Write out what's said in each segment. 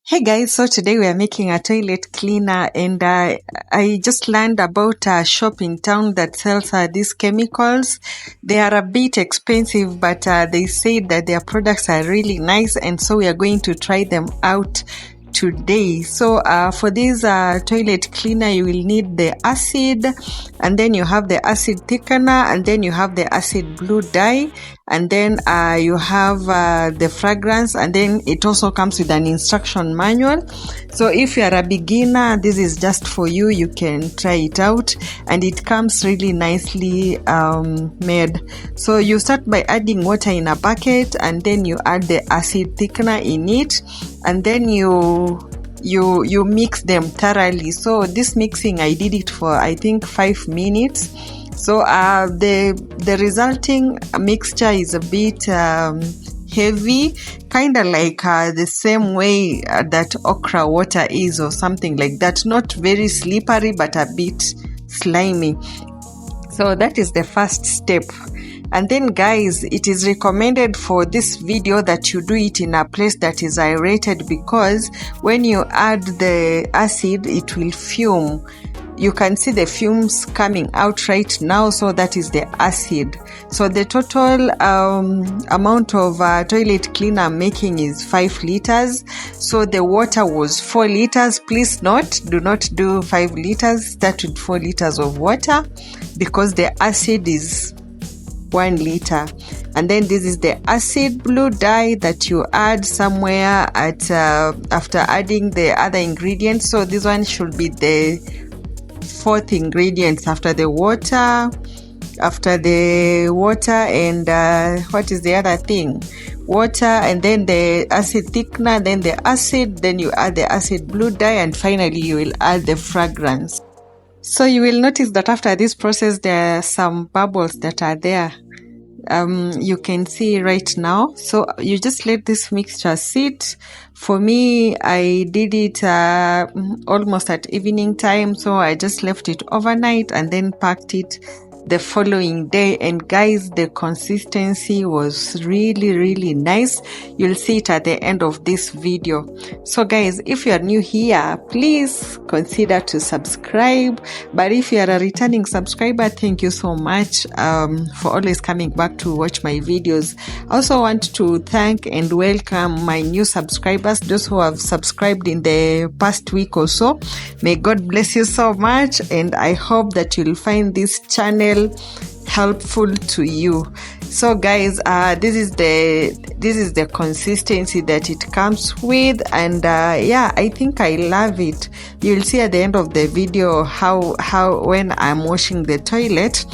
Hey guys, so today we are making a toilet cleaner, and I just learned about a shop in town that sells these chemicals. They are a bit expensive, but they say that their products are really nice, and so we are going to try them out today. So for this toilet cleaner, you will need the acid, and then you have the acid thickener, and then you have the acid blue dye, and then you have the fragrance, and then it also comes with an instruction manual. So if you are a beginner, this is just for you. You can try it out, and it comes really nicely made. So you start by adding water in a bucket, and then you add the acid thickener in it, and then you mix them thoroughly. So this mixing, I did it for I think 5 minutes. So the resulting mixture is a bit heavy, kind of like the same way that okra water is, or something like that. Not very slippery, but a bit slimy. So that is the first step. And then guys, it is recommended for this video that you do it in a place that is aerated, because when you add the acid, it will fume. You can see the fumes coming out right now. So that is the acid. So the total amount of toilet cleaner I'm making is 5 liters. So the water was 4 liters. Please do not do 5 liters. Start with 4 liters of water, because the acid is 1 liter. And then this is the acid blue dye that you add somewhere at after adding the other ingredients. So this one should be the 4th ingredient after the water. And what is the other thing? Water, and then the acid thickener, then the acid, then you add the acid blue dye, and finally you will add the fragrance. So you will notice that after this process there are some bubbles that are there. You can see right now. So you just let this mixture sit. For me, I did it almost at evening time, so I just left it overnight and then packed it the following day. And guys, the consistency was really nice. You'll see it at the end of this video. So guys, if you are new here, please consider to subscribe. But if you are a returning subscriber, thank you so much for always coming back to watch my videos. I also want to thank and welcome my new subscribers, those who have subscribed in the past week or so. May God bless you so much, and I hope that you'll find this channel helpful to you. So guys, this is the consistency that it comes with, and yeah, I think I love it. You'll see at the end of the video how when I'm washing the toilet,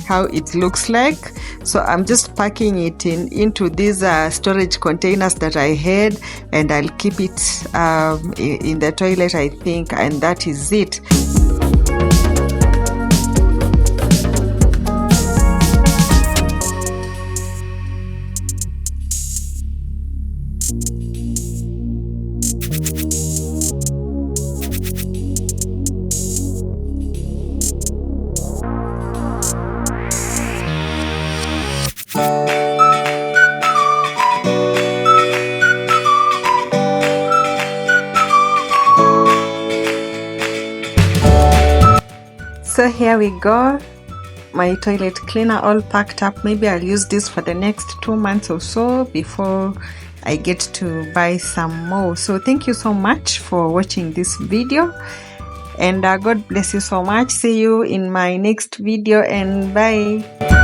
how it looks like. So I'm just packing it into these storage containers that I had, and I'll keep it in the toilet, I think, and that is it. So here we go, my toilet cleaner all packed up. Maybe I'll use this for the next 2 months or so before I get to buy some more. So thank you so much for watching this video, and God bless you so much. See you in my next video, and bye.